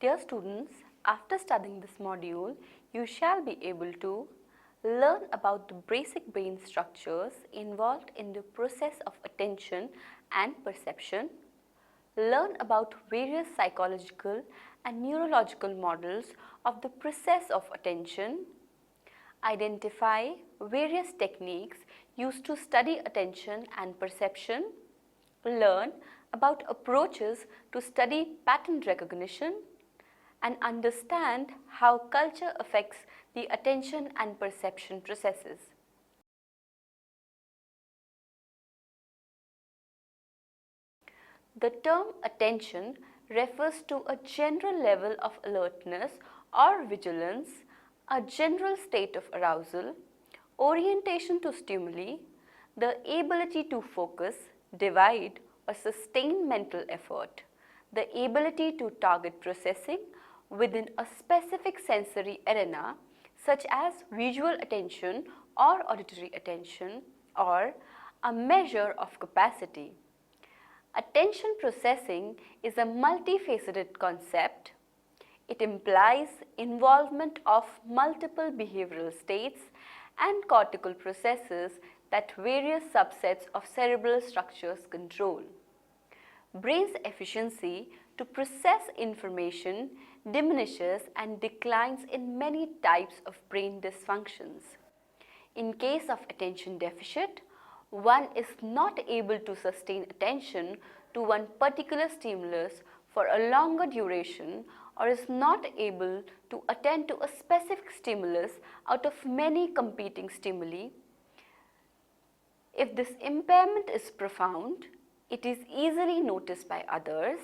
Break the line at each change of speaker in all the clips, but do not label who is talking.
Dear students, after studying this module, you shall be able to learn about the basic brain structures involved in the process of attention and perception, learn about various psychological and neurological models of the process of attention, identify various techniques used to study attention and perception, learn about approaches to study pattern recognition, and understand how culture affects the attention and perception processes. The term attention refers to a general level of alertness or vigilance, a general state of arousal, orientation to stimuli, the ability to focus, divide or sustain mental effort, the ability to target processing within a specific sensory arena such as visual attention or auditory attention, or a measure of capacity. Attention processing is a multifaceted concept. It implies involvement of multiple behavioral states and cortical processes that various subsets of cerebral structures control. Brain's efficiency to process information diminishes and declines in many types of brain dysfunctions. In case of attention deficit, one is not able to sustain attention to one particular stimulus for a longer duration or is not able to attend to a specific stimulus out of many competing stimuli. If this impairment is profound, it is easily noticed by others,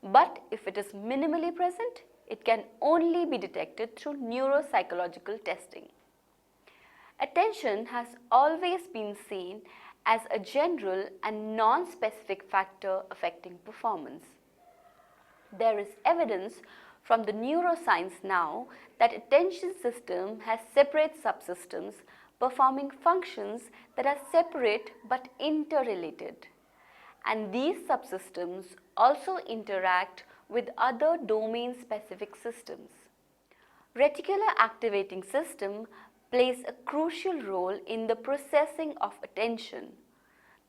but if it is minimally present, it can only be detected through neuropsychological testing. Attention has always been seen as a general and non-specific factor affecting performance. There is evidence from the neuroscience now that attention system has separate subsystems performing functions that are separate but interrelated. And these subsystems also interact with other domain-specific systems. Reticular activating system plays a crucial role in the processing of attention.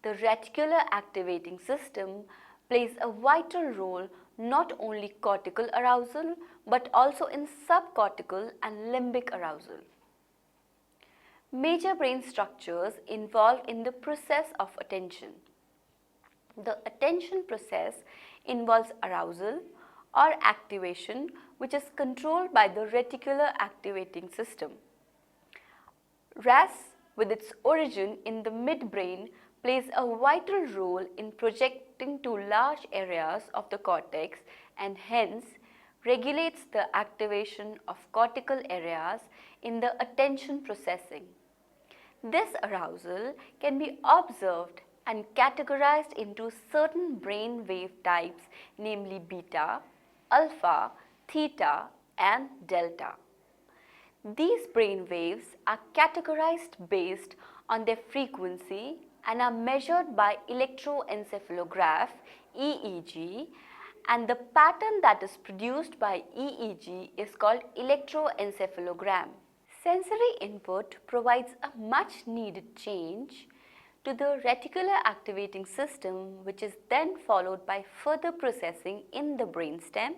The reticular activating system plays a vital role not only cortical arousal but also in subcortical and limbic arousal. Major brain structures involved in the process of attention. The attention process involves arousal or activation, which is controlled by the reticular activating system. RAS, with its origin in the midbrain, plays a vital role in projecting to large areas of the cortex and hence regulates the activation of cortical areas in the attention processing. This arousal can be observed and categorized into certain brain wave types, namely beta, alpha, theta, and delta. These brain waves are categorized based on their frequency and are measured by electroencephalograph (EEG), and the pattern that is produced by EEG is called electroencephalogram. Sensory input provides a much needed change to the reticular activating system, which is then followed by further processing in the brainstem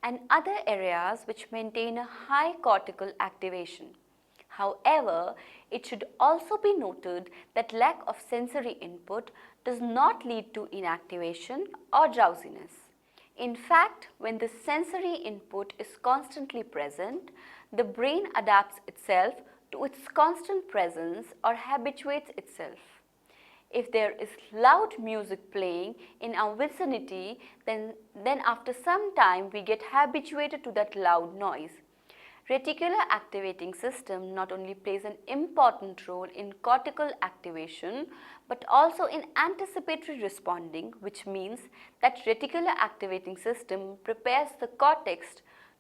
and other areas which maintain a high cortical activation. However, it should also be noted that lack of sensory input does not lead to inactivation or drowsiness. In fact, when the sensory input is constantly present, the brain adapts itself to its constant presence or habituates itself. If there is loud music playing in our vicinity, then after some time we get habituated to that loud noise. Reticular activating system not only plays an important role in cortical activation but also in anticipatory responding, which means that reticular activating system prepares the cortex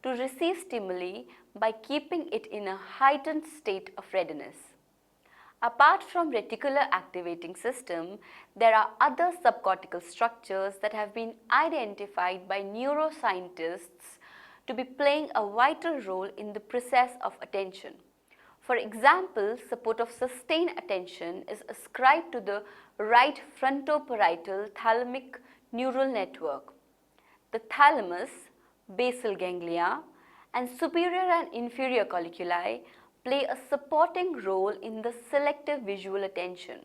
to receive stimuli by keeping it in a heightened state of readiness. Apart from reticular activating system, there are other subcortical structures that have been identified by neuroscientists to be playing a vital role in the process of attention. For example, support of sustained attention is ascribed to the right frontoparietal thalamic neural network. The thalamus, basal ganglia, and superior and inferior colliculi play a supporting role in the selective visual attention.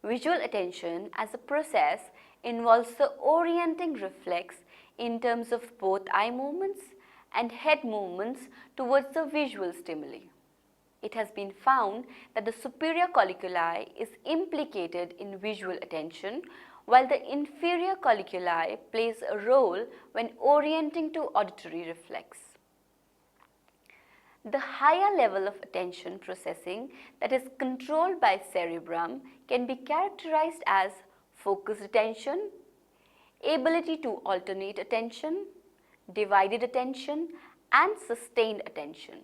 Visual attention as a process involves the orienting reflex in terms of both eye movements and head movements towards the visual stimuli. It has been found that the superior colliculi is implicated in visual attention, while the inferior colliculi plays a role when orienting to auditory reflex. The higher level of attention processing that is controlled by cerebrum can be characterized as focused attention, ability to alternate attention, divided attention, and sustained attention.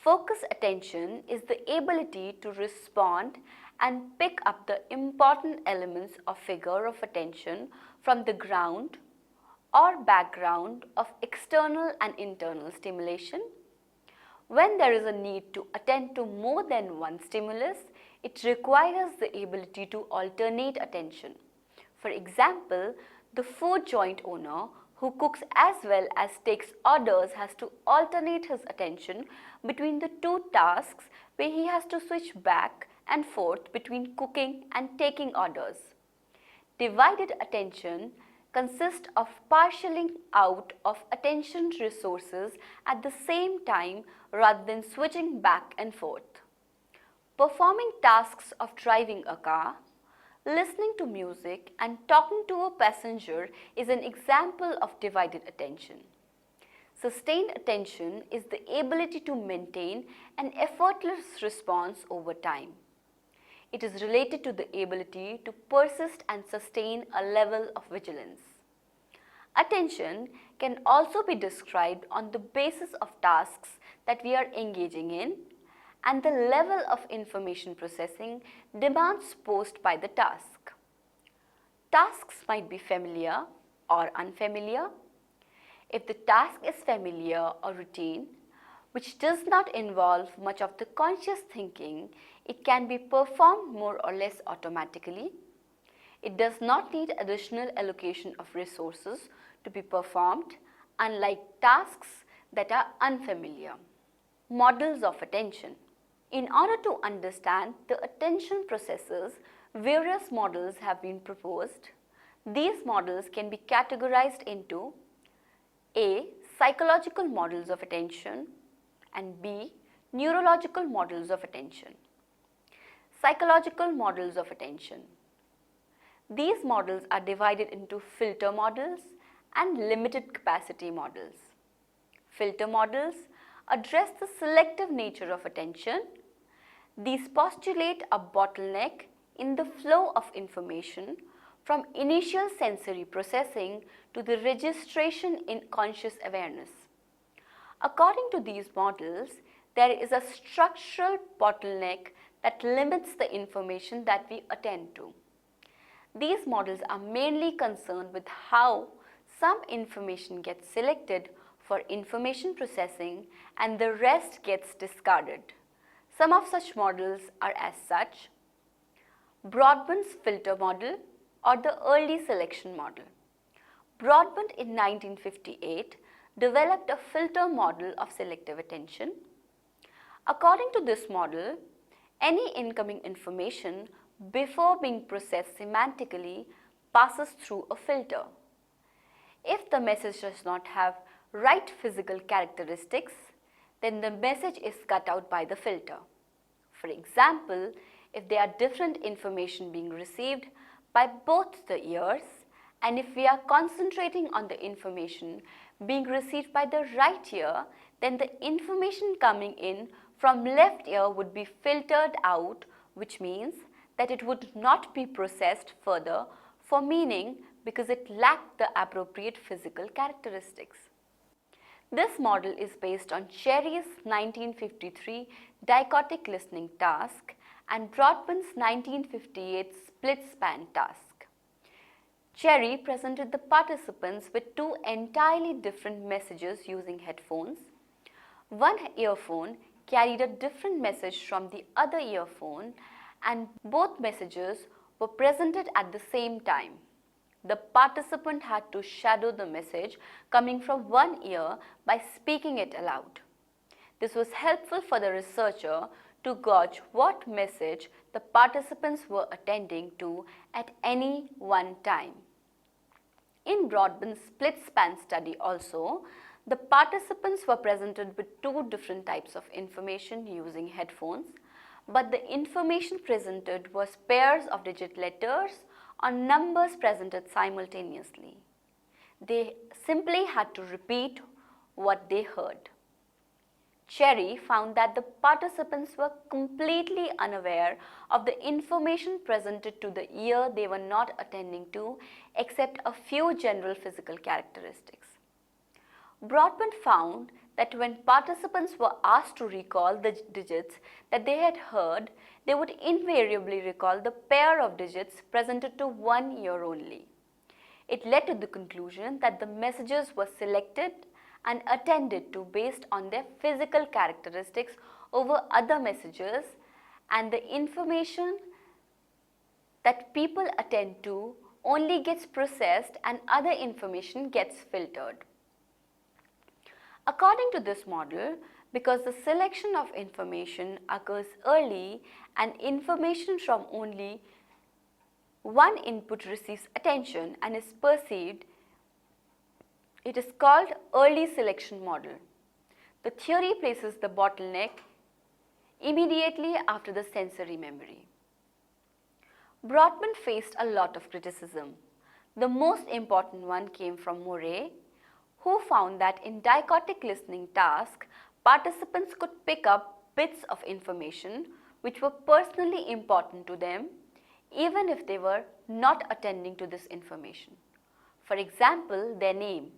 Focused attention is the ability to respond and pick up the important elements of figure of attention from the ground or background of external and internal stimulation. When there is a need to attend to more than one stimulus, it requires the ability to alternate attention. For example, the food joint owner who cooks as well as takes orders has to alternate his attention between the two tasks where he has to switch back and forth between cooking and taking orders. Divided attention consists of partialing out of attention resources at the same time rather than switching back and forth. Performing tasks of driving a car, listening to music, and talking to a passenger is an example of divided attention. Sustained attention is the ability to maintain an effortless response over time. It is related to the ability to persist and sustain a level of vigilance. Attention can also be described on the basis of tasks that we are engaging in and the level of information processing demands posed by the task. Tasks might be familiar or unfamiliar. If the task is familiar or routine, which does not involve much of the conscious thinking, it can be performed more or less automatically. It does not need additional allocation of resources to be performed, unlike tasks that are unfamiliar. Models of attention. In order to understand the attention processes, various models have been proposed. These models can be categorized into A. Psychological models of attention and B. Neurological models of attention. Psychological models of attention. These models are divided into filter models and limited capacity models. Filter models address the selective nature of attention. These postulate a bottleneck in the flow of information from initial sensory processing to the registration in conscious awareness. According to these models, there is a structural bottleneck that limits the information that we attend to. These models are mainly concerned with how some information gets selected for information processing and the rest gets discarded. Some of such models are as such: Broadbent's filter model or the early selection model. Broadbent in 1958 developed a filter model of selective attention. According to this model, any incoming information before being processed semantically passes through a filter. If the message does not have right physical characteristics, then the message is cut out by the filter. For example, if there are different information being received by both the ears, and if we are concentrating on the information being received by the right ear, then the information coming in from left ear would be filtered out, which means that it would not be processed further for meaning because it lacked the appropriate physical characteristics. This model is based on Cherry's 1953 dichotic listening task and Broadbent's 1958 split span task. Cherry presented the participants with two entirely different messages using headphones. One earphone carried a different message from the other earphone, and both messages were presented at the same time. The participant had to shadow the message coming from one ear by speaking it aloud. This was helpful for the researcher to gauge what message the participants were attending to at any one time. In Broadbent's split span study also, the participants were presented with two different types of information using headphones, but the information presented was pairs of digit letters or numbers presented simultaneously. They simply had to repeat what they heard. Cherry found that the participants were completely unaware of the information presented to the ear they were not attending to, except a few general physical characteristics. Broadbent found that when participants were asked to recall the digits that they had heard, they would invariably recall the pair of digits presented to one ear only. It led to the conclusion that the messages were selected and attended to based on their physical characteristics over other messages, and the information that people attend to only gets processed and other information gets filtered. According to this model, because the selection of information occurs early and information from only one input receives attention and is perceived, it is called early selection model. The theory places the bottleneck immediately after the sensory memory. Broadbent faced a lot of criticism. The most important one came from Murray, who found that in dichotic listening tasks, participants could pick up bits of information which were personally important to them, even if they were not attending to this information. For example, their name.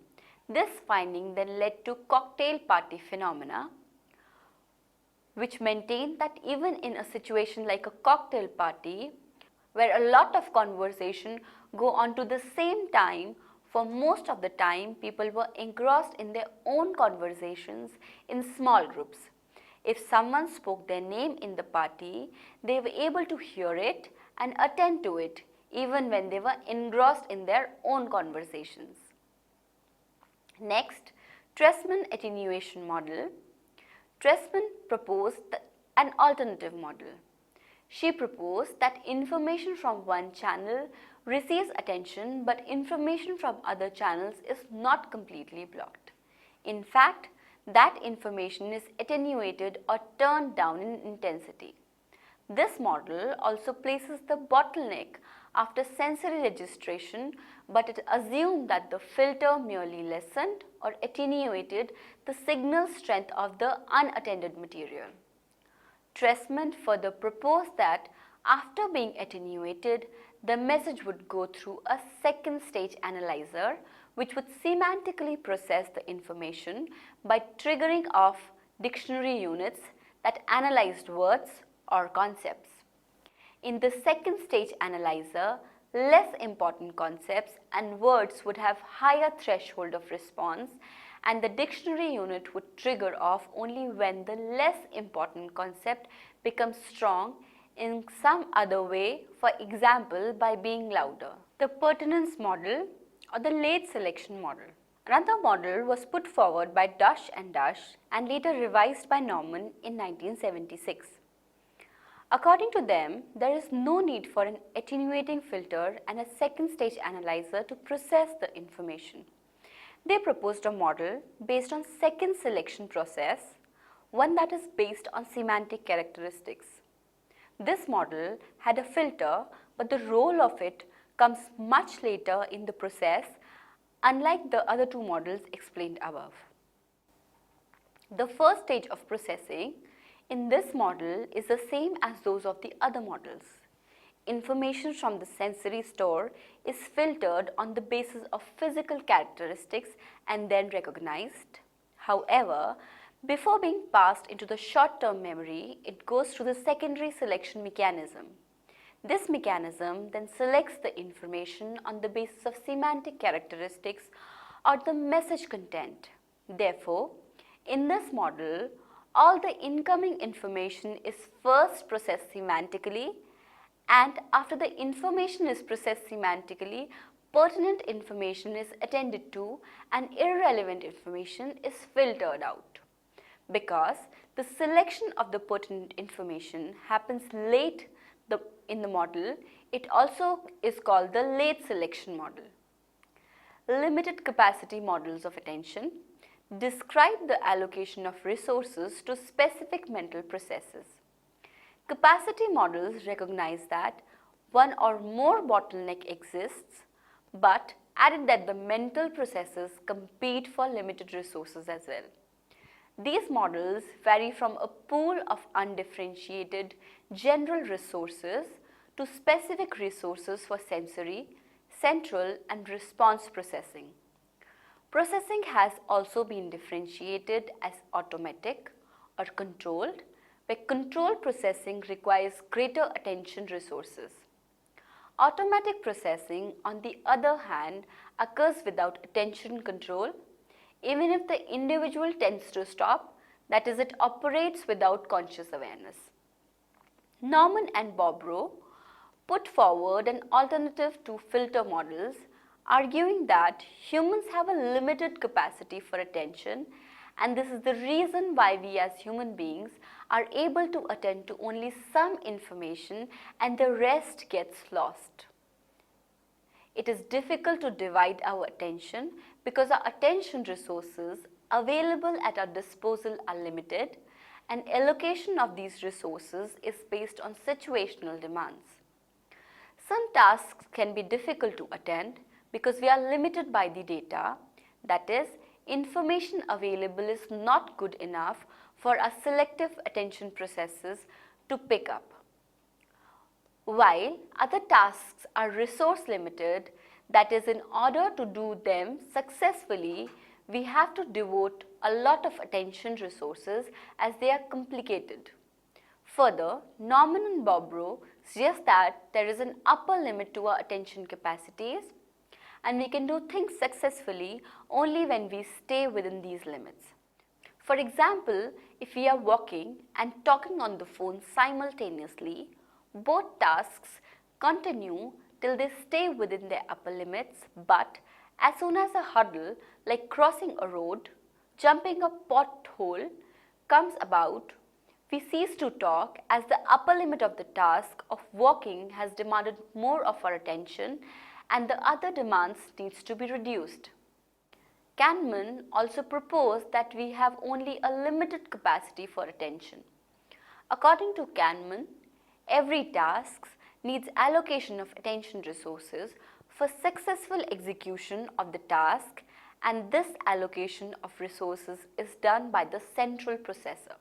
This finding then led to cocktail party phenomena, which maintained that even in a situation like a cocktail party, where a lot of conversation go on to the same time, for most of the time people were engrossed in their own conversations in small groups. If someone spoke their name in the party, they were able to hear it and attend to it even when they were engrossed in their own conversations. Next, Trestman attenuation model. Trestman proposed an alternative model. She proposed that information from one channel receives attention, but information from other channels is not completely blocked. In fact, that information is attenuated or turned down in intensity. This model also places the bottleneck after sensory registration, but it assumed that the filter merely lessened or attenuated the signal strength of the unattended material. Trestman further proposed that after being attenuated, the message would go through a second stage analyzer, which would semantically process the information by triggering off dictionary units that analyzed words or concepts. In the second stage analyzer, less important concepts and words would have higher threshold of response, and the dictionary unit would trigger off only when the less important concept becomes strong in some other way, for example by being louder. The pertinence model or the late selection model. Another model was put forward by Dush and later revised by Norman in 1976. According to them, there is no need for an attenuating filter and a second stage analyzer to process the information. They proposed a model based on second selection process, one that is based on semantic characteristics. This model had a filter, but the role of it comes much later in the process, unlike the other two models explained above. The first stage of processing in this model is the same as those of the other models. Information from the sensory store is filtered on the basis of physical characteristics and then recognized. However, before being passed into the short-term memory, it goes through the secondary selection mechanism. This mechanism then selects the information on the basis of semantic characteristics or the message content. Therefore, in this model, all the incoming information is first processed semantically, and after the information is processed semantically, pertinent information is attended to and irrelevant information is filtered out. Because the selection of the pertinent information happens late in the model, it also is called the late selection model. Limited capacity models of attention describe the allocation of resources to specific mental processes. Capacity models recognize that one or more bottleneck exists, but added that the mental processes compete for limited resources as well. These models vary from a pool of undifferentiated general resources to specific resources for sensory, central, and response processing. Processing has also been differentiated as automatic or controlled, where controlled processing requires greater attention resources. Automatic processing, on the other hand, occurs without attention control, even if the individual tends to stop, that is, it operates without conscious awareness. Norman and Bobrow put forward an alternative to filter models, arguing that humans have a limited capacity for attention, and this is the reason why we as human beings are able to attend to only some information and the rest gets lost. It is difficult to divide our attention because our attention resources available at our disposal are limited, and allocation of these resources is based on situational demands. Some tasks can be difficult to attend because we are limited by the data, that is, information available is not good enough for our selective attention processes to pick up. While other tasks are resource limited, that is, in order to do them successfully, we have to devote a lot of attention resources as they are complicated. Further, Norman and Bobrow suggest that there is an upper limit to our attention capacities, and we can do things successfully only when we stay within these limits. For example, if we are walking and talking on the phone simultaneously, both tasks continue till they stay within their upper limits, but as soon as a hurdle like crossing a road, jumping a pothole comes about, we cease to talk as the upper limit of the task of walking has demanded more of our attention and the other demands needs to be reduced. Kahneman also proposed that we have only a limited capacity for attention. According to Kahneman, every task needs allocation of attention resources for successful execution of the task, and this allocation of resources is done by the central processor.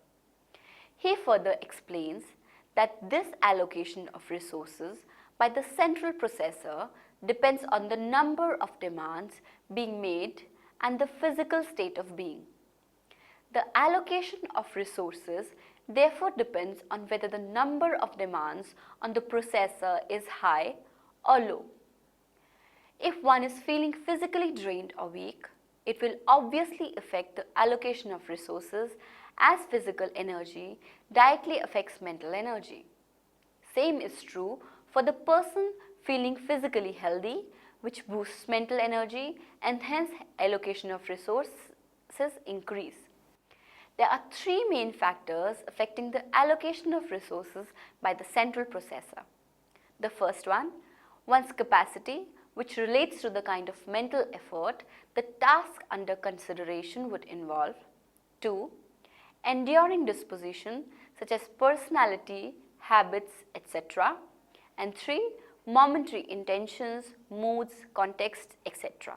He further explains that this allocation of resources by the central processor depends on the number of demands being made and the physical state of being. The allocation of resources therefore depends on whether the number of demands on the processor is high or low. If one is feeling physically drained or weak, it will obviously affect the allocation of resources, as physical energy directly affects mental energy. Same is true for the person feeling physically healthy, which boosts mental energy, and hence allocation of resources increase. There are three main factors affecting the allocation of resources by the central processor. The first one, one's capacity, which relates to the kind of mental effort the task under consideration would involve. 2. Enduring disposition such as personality, habits, etc. And 3. Momentary intentions, moods, contexts, etc.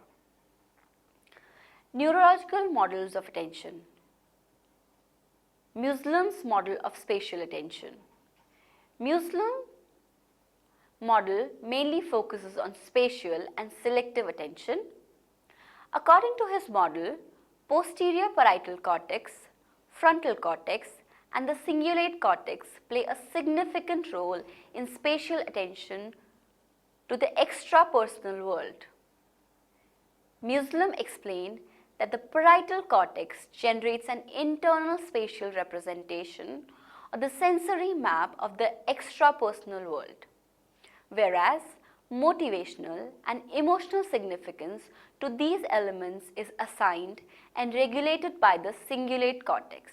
Neurological models of attention. Muslim's model of spatial attention. Muslim model mainly focuses on spatial and selective attention. According to his model, posterior parietal cortex, frontal cortex, and the cingulate cortex play a significant role in spatial attention to the extrapersonal world. Muslim explained that the parietal cortex generates an internal spatial representation or the sensory map of the extrapersonal world, whereas motivational and emotional significance to these elements is assigned and regulated by the cingulate cortex.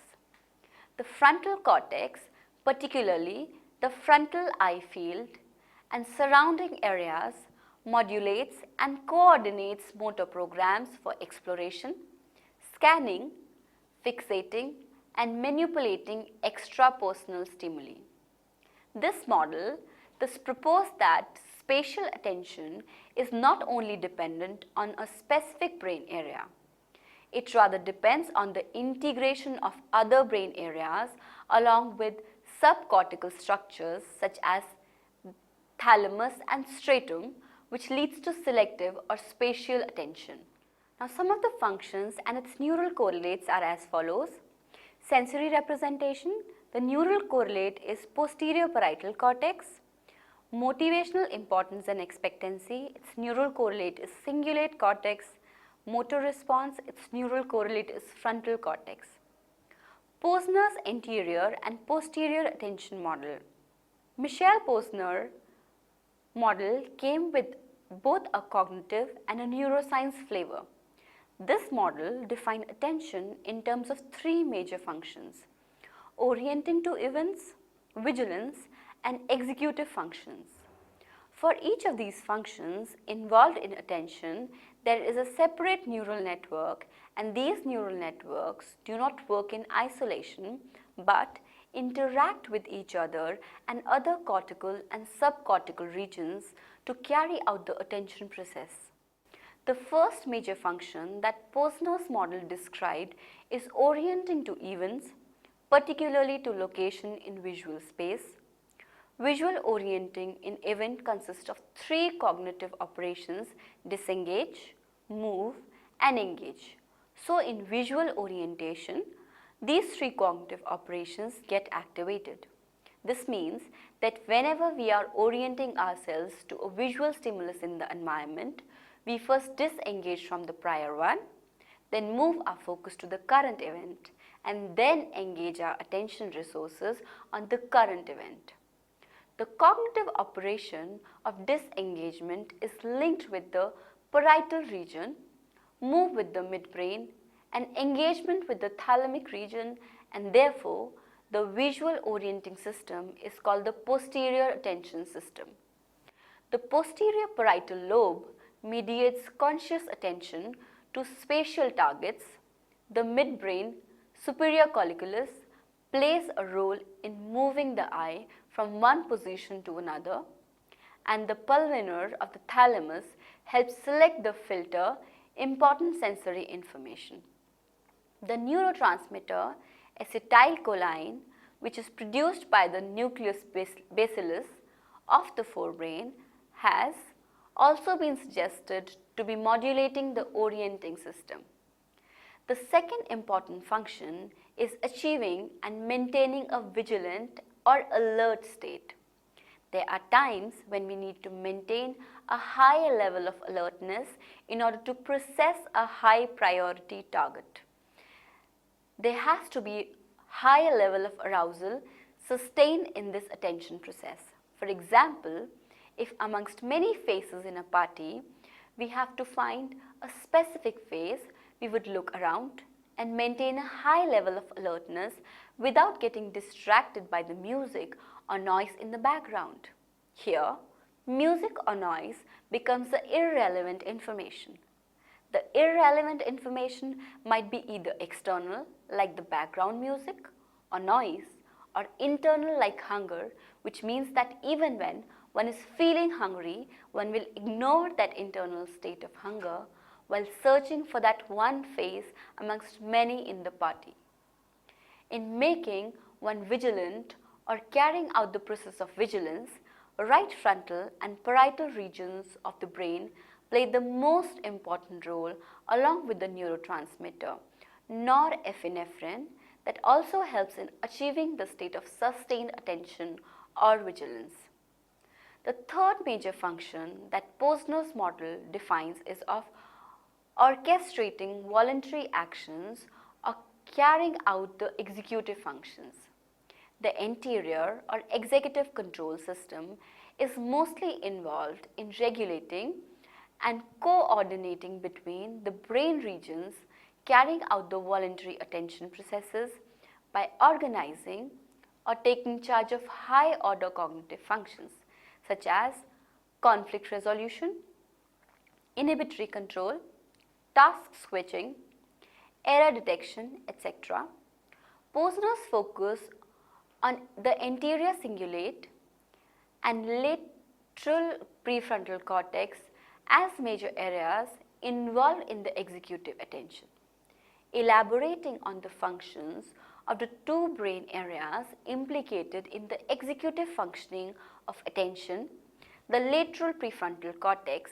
The frontal cortex, particularly the frontal eye field and surrounding areas, modulates and coordinates motor programs for exploration, scanning, fixating, and manipulating extrapersonal stimuli. This model thus proposed that spatial attention is not only dependent on a specific brain area. It rather depends on the integration of other brain areas along with subcortical structures such as thalamus and stratum, which leads to selective or spatial attention. Now, some of the functions and its neural correlates are as follows. Sensory representation, the neural correlate is posterior parietal cortex. Motivational importance and expectancy, its neural correlate is cingulate cortex. Motor response, its neural correlate is frontal cortex. Posner's anterior and posterior attention model. Michel Posner model came with both a cognitive and a neuroscience flavor. This model defined attention in terms of three major functions: orienting to events, vigilance, and executive functions. For each of these functions involved in attention, there is a separate neural network, and these neural networks do not work in isolation but interact with each other and other cortical and subcortical regions to carry out the attention process. The first major function that Posner's model described is orienting to events, particularly to location in visual space. Visual orienting in event consists of three cognitive operations: disengage, move, and engage. So in visual orientation, these three cognitive operations get activated. This means that whenever we are orienting ourselves to a visual stimulus in the environment, we first disengage from the prior one, then move our focus to the current event, and then engage our attention resources on the current event. The cognitive operation of disengagement is linked with the parietal region, move with the midbrain, and engagement with the thalamic region, and therefore the visual orienting system is called the posterior attention system. The posterior parietal lobe mediates conscious attention to spatial targets. The midbrain superior colliculus plays a role in moving the eye from one position to another, and the pulvinar of the thalamus helps select the filter important sensory information. The neurotransmitter acetylcholine, which is produced by the nucleus basalis of the forebrain, has also been suggested to be modulating the orienting system. The second important function is achieving and maintaining a vigilant or alert state. There are times when we need to maintain a higher level of alertness in order to process a high priority target. There has to be higher level of arousal sustained in this attention process. For example, if amongst many faces in a party, we have to find a specific face, we would look around and maintain a high level of alertness without getting distracted by the music or noise in the background. Here, music or noise becomes the irrelevant information. The irrelevant information might be either external, like the background music, or noise, or internal, like hunger, which means that even when one is feeling hungry, one will ignore that internal state of hunger while searching for that one face amongst many in the party. In making one vigilant or carrying out the process of vigilance, right frontal and parietal regions of the brain play the most important role along with the neurotransmitter norepinephrine that also helps in achieving the state of sustained attention or vigilance. The third major function that Posner's model defines is of orchestrating voluntary actions or carrying out the executive functions. The anterior or executive control system is mostly involved in regulating and coordinating between the brain regions carrying out the voluntary attention processes by organizing or taking charge of high order cognitive functions such as conflict resolution, inhibitory control, task switching, error detection, etc. Posner's focus on the anterior cingulate and lateral prefrontal cortex as major areas involved in the executive attention, elaborating on the functions of the two brain areas implicated in the executive functioning of attention. The lateral prefrontal cortex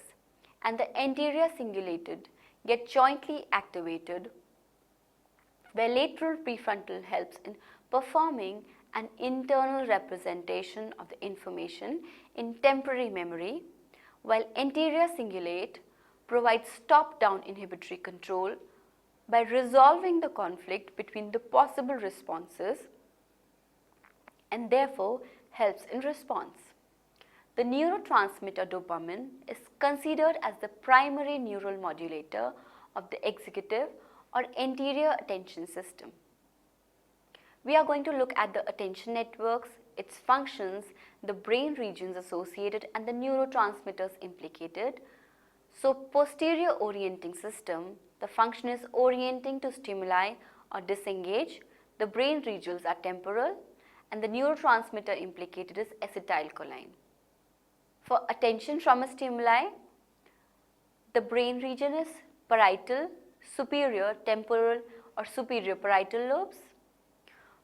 and the anterior cingulate get jointly activated, where lateral prefrontal helps in performing an internal representation of the information in temporary memory, while anterior cingulate provides top-down inhibitory control by resolving the conflict between the possible responses and therefore helps in response. The neurotransmitter dopamine is considered as the primary neural modulator of the executive or anterior attention system. We are going to look at the attention networks, its functions, the brain regions associated and the neurotransmitters implicated. So posterior orienting system, the function is orienting to stimuli or disengage. The brain regions are temporal and the neurotransmitter implicated is acetylcholine. For attention from a stimuli, the brain region is parietal, superior, temporal or superior parietal lobes.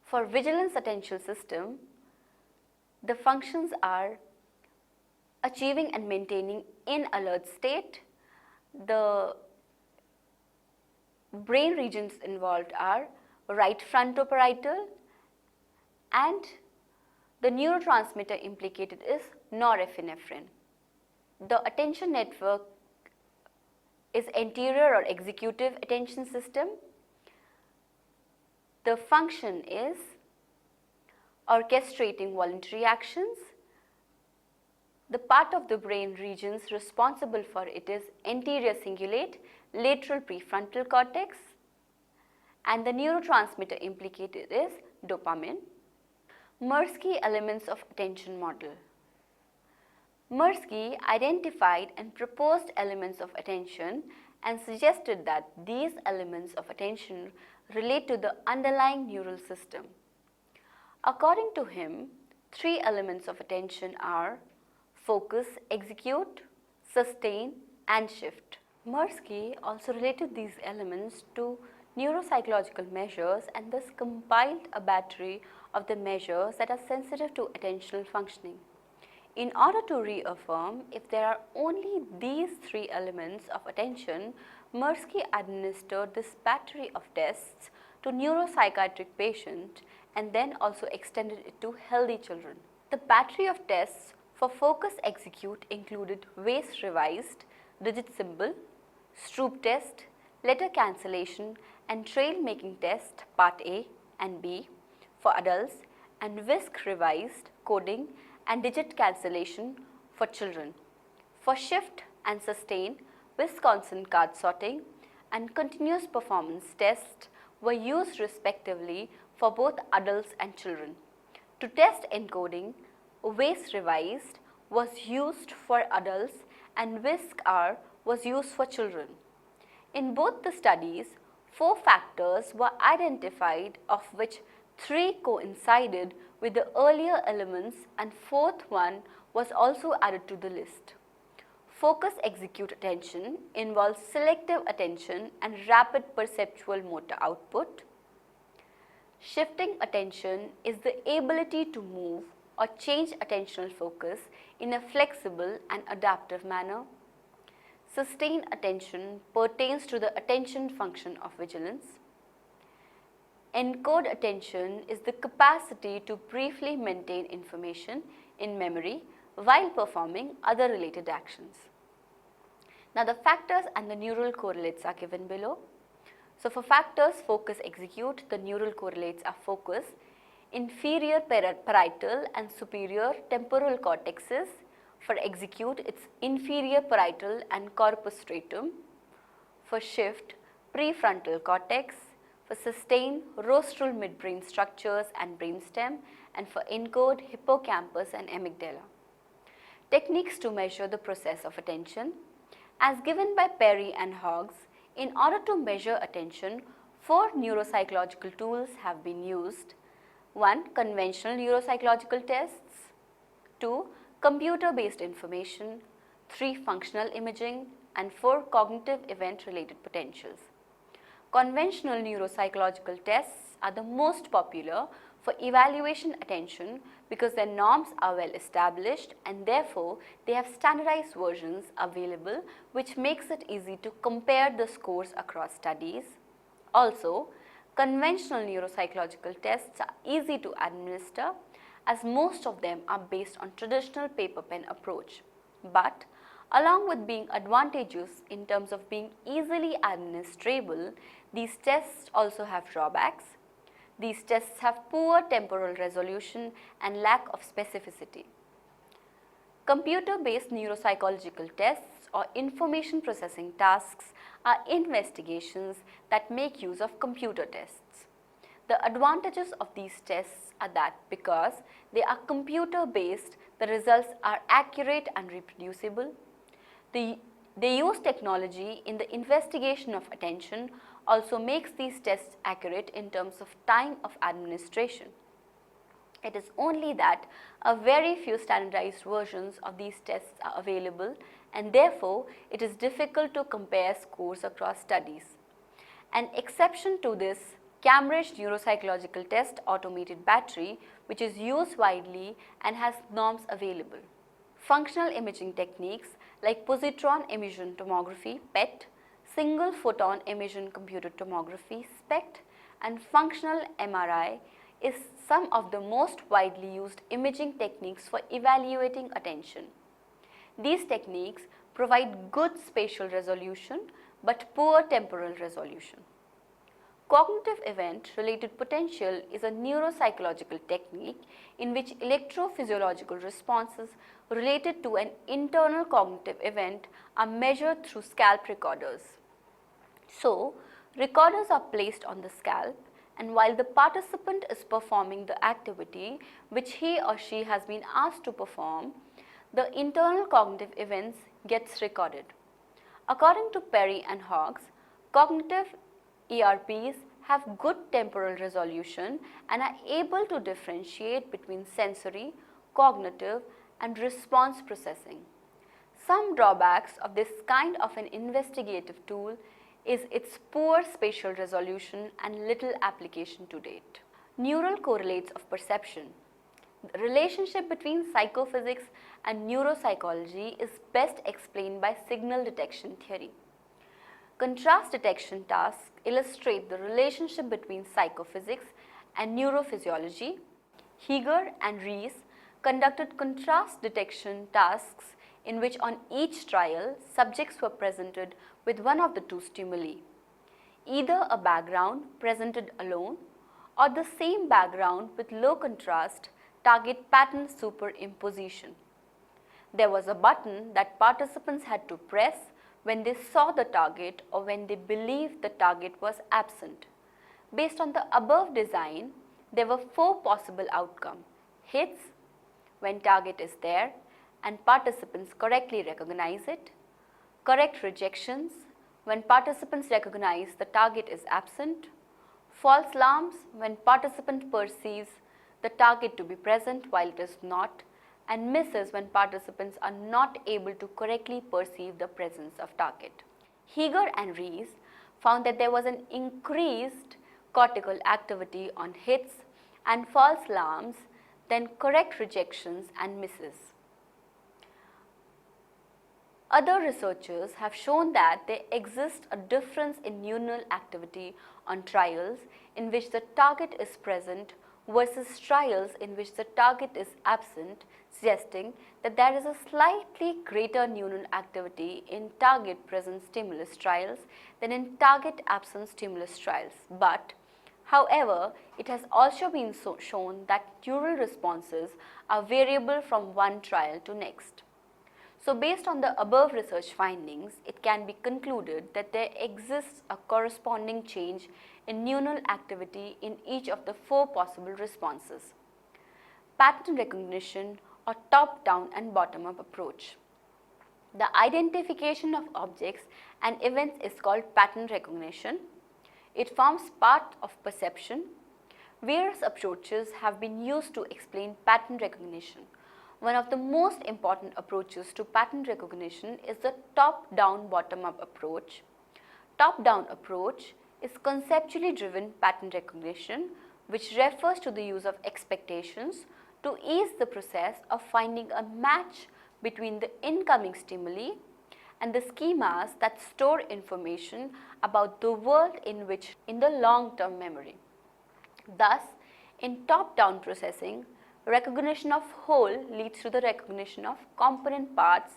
For vigilance attention system, the functions are achieving and maintaining in alert state. The brain regions involved are right frontoparietal and the neurotransmitter implicated is norepinephrine. The attention network is anterior or executive attention system. The function is orchestrating voluntary actions. The part of the brain regions responsible for it is anterior cingulate, lateral prefrontal cortex, and the neurotransmitter implicated is dopamine. Mirsky elements of attention model. Mirsky identified and proposed elements of attention and suggested that these elements of attention relate to the underlying neural system. According to him, three elements of attention are focus, execute, sustain, and shift. Mirsky also related these elements to neuropsychological measures and thus compiled a battery of the measures that are sensitive to attentional functioning. In order to reaffirm if there are only these three elements of attention, Mirsky administered this battery of tests to neuropsychiatric patients and then also extended it to healthy children. The battery of tests for focus execute included Weiss revised, digit symbol, Stroop test, letter cancellation and trail making test part A and B for adults and Whisk revised, coding and digit cancellation for children. For shift and sustain, Wisconsin card sorting and continuous performance tests were used respectively for both adults and children. To test encoding, Weiss revised was used for adults and Whisk-R was used for children. In both the studies, 4 factors were identified, of which 3 coincided with the earlier elements and 4th one was also added to the list. Focus execute attention involves selective attention and rapid perceptual motor output. Shifting attention is the ability to move or change attentional focus in a flexible and adaptive manner. Sustained attention pertains to the attention function of vigilance. Encode attention is the capacity to briefly maintain information in memory while performing other related actions. Now the factors and the neural correlates are given below. So for factors focus execute, the neural correlates are focus, inferior parietal and superior temporal cortexes. For execute, it's inferior parietal and corpus stratum. For shift, prefrontal cortex. For sustain, rostral midbrain structures and brainstem. And for encode, hippocampus and amygdala. Techniques to measure the process of attention. As given by Perry and Hoggs, in order to measure attention, 4 neuropsychological tools have been used. 1. Conventional neuropsychological tests. 2. Computer-based information. 3. Functional imaging. And 4. Cognitive event-related potentials. Conventional neuropsychological tests are the most popular for evaluation attention because their norms are well established and therefore they have standardized versions available, which makes it easy to compare the scores across studies. Also, conventional neuropsychological tests are easy to administer as most of them are based on traditional paper pen approach. But along with being advantageous in terms of being easily administrable, these tests also have drawbacks. These tests have poor temporal resolution and lack of specificity. Computer-based neuropsychological tests or information processing tasks are investigations that make use of computer tests. The advantages of these tests are that because they are computer-based, the results are accurate and reproducible. They use technology in the investigation of attention also makes these tests accurate in terms of time of administration. It is only that a very few standardized versions of these tests are available and therefore it is difficult to compare scores across studies. An exception to this, Cambridge Neuropsychological Test Automated Battery, which is used widely and has norms available. Functional imaging techniques like positron emission tomography (PET), single photon emission computed tomography (SPECT), and functional MRI is some of the most widely used imaging techniques for evaluating attention. These techniques provide good spatial resolution but poor temporal resolution. Cognitive event-related potential is a neuropsychological technique in which electrophysiological responses related to an internal cognitive event are measured through scalp recorders. So, recorders are placed on the scalp, and while the participant is performing the activity which he or she has been asked to perform, the internal cognitive events gets recorded. According to Perry and Hoggs, cognitive ERPs have good temporal resolution and are able to differentiate between sensory, cognitive, and response processing. Some drawbacks of this kind of an investigative tool is its poor spatial resolution and little application to date. Neural correlates of perception. The relationship between psychophysics and neuropsychology is best explained by signal detection theory. Contrast detection tasks illustrate the relationship between psychophysics and neurophysiology. Heger and Rees conducted contrast detection tasks in which on each trial subjects were presented with one of the two stimuli, either a background presented alone or the same background with low contrast target pattern superimposition. There was a button that participants had to press when they saw the target or when they believed the target was absent. Based on the above design, there were 4 possible outcomes: hits, when target is there and participants correctly recognize it; correct rejections, when participants recognize the target is absent; false alarms, when participant perceives the target to be present while it is not; and misses when participants are not able to correctly perceive the presence of target. Heger and Rees found that there was an increased cortical activity on hits and false alarms than correct rejections and misses. Other researchers have shown that there exists a difference in neuronal activity on trials in which the target is present versus trials in which the target is absent, suggesting that there is a slightly greater neural activity in target present stimulus trials than in target absent stimulus trials. But however, it has also been shown that neural responses are variable from one trial to next. So based on the above research findings, it can be concluded that there exists a corresponding change in neural activity in each of the four possible responses: pattern recognition or top-down and bottom-up approach. The identification of objects and events is called pattern recognition. It forms part of perception. Various approaches have been used to explain pattern recognition. One of the most important approaches to pattern recognition is the top-down bottom-up approach. Top-down approach is conceptually driven pattern recognition, which refers to the use of expectations to ease the process of finding a match between the incoming stimuli and the schemas that store information about the world in the long-term memory. Thus, in top-down processing, recognition of whole leads to the recognition of component parts,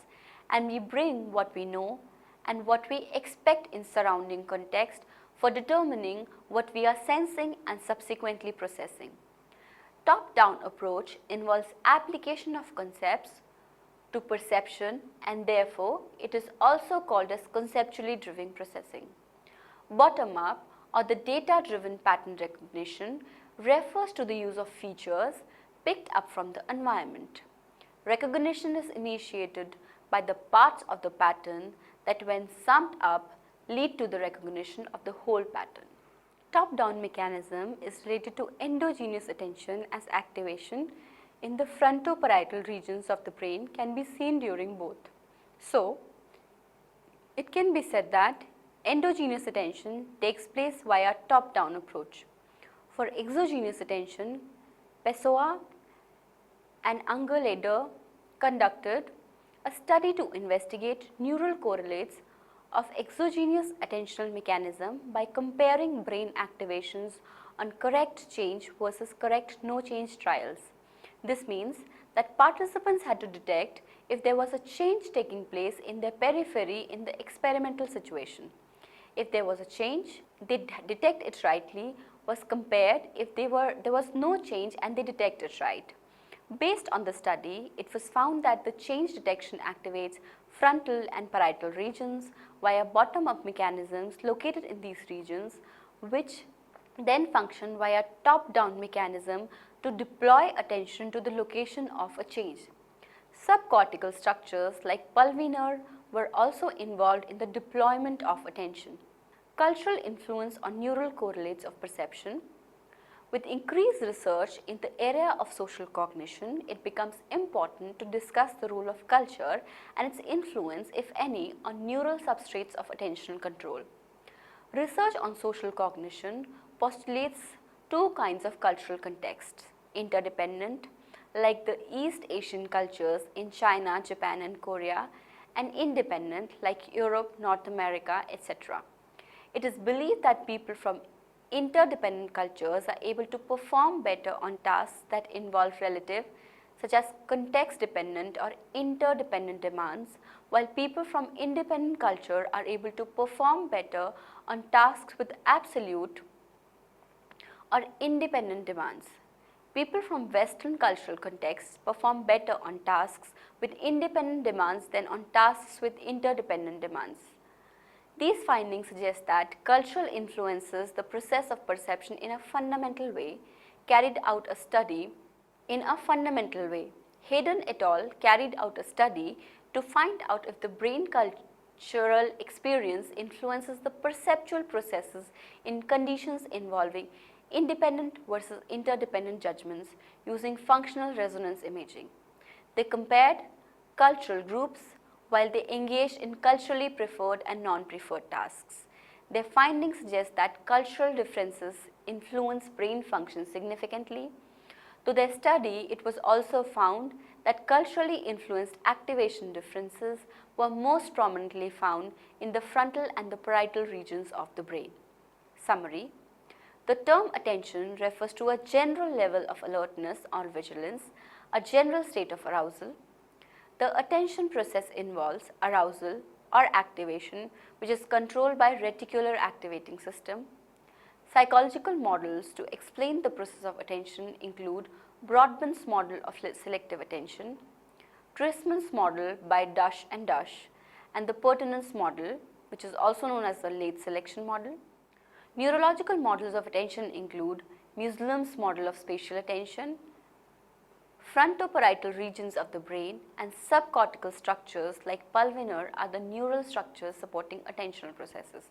and we bring what we know and what we expect in surrounding context for determining what we are sensing and subsequently processing. Top-down approach involves application of concepts to perception, and therefore it is also called as conceptually driven processing. Bottom-up or the data-driven pattern recognition refers to the use of features picked up from the environment. Recognition is initiated by the parts of the pattern that, when summed up, lead to the recognition of the whole pattern. Top-down mechanism is related to endogenous attention as activation in the frontoparietal regions of the brain can be seen during both. So, it can be said that endogenous attention takes place via top-down approach. For exogenous attention, Pessoa and Unger later conducted a study to investigate neural correlates of exogenous attentional mechanism by comparing brain activations on correct change versus correct no change trials. This means that participants had to detect if there was a change taking place in their periphery in the experimental situation. If there was a change, they detect it rightly, was compared if there was no change and they detect it right. Based on the study, it was found that the change detection activates frontal and parietal regions via bottom-up mechanisms located in these regions, which then function via top-down mechanism to deploy attention to the location of a change. Subcortical structures like pulvinar were also involved in the deployment of attention. Cultural influence on neural correlates of perception. With increased research in the area of social cognition, it becomes important to discuss the role of culture and its influence, if any, on neural substrates of attentional control. Research on social cognition postulates two kinds of cultural contexts: interdependent, like the East Asian cultures in China, Japan and Korea, and independent, like Europe, North America, etc. It is believed that people from interdependent cultures are able to perform better on tasks that involve relative, such as context-dependent or interdependent demands, while people from independent culture are able to perform better on tasks with absolute or independent demands. People from Western cultural contexts perform better on tasks with independent demands than on tasks with interdependent demands. These findings suggest that cultural influences the process of perception in a fundamental way. Hayden et al. Carried out a study to find out if the brain cultural experience influences the perceptual processes in conditions involving independent versus interdependent judgments using functional resonance imaging. They compared cultural groups while they engaged in culturally preferred and non-preferred tasks. Their findings suggest that cultural differences influence brain function significantly. Through their study, it was also found that culturally influenced activation differences were most prominently found in the frontal and the parietal regions of the brain. Summary: The term attention refers to a general level of alertness or vigilance, a general state of arousal. The attention process involves arousal or activation, which is controlled by reticular activating system. Psychological models to explain the process of attention include Broadbent's model of selective attention, Trisman's model by Dush and Dush, and the pertinence model, which is also known as the late selection model. Neurological models of attention include Muslim's model of spatial attention, frontoparietal regions of the brain, and subcortical structures like pulvinar are the neural structures supporting attentional processes.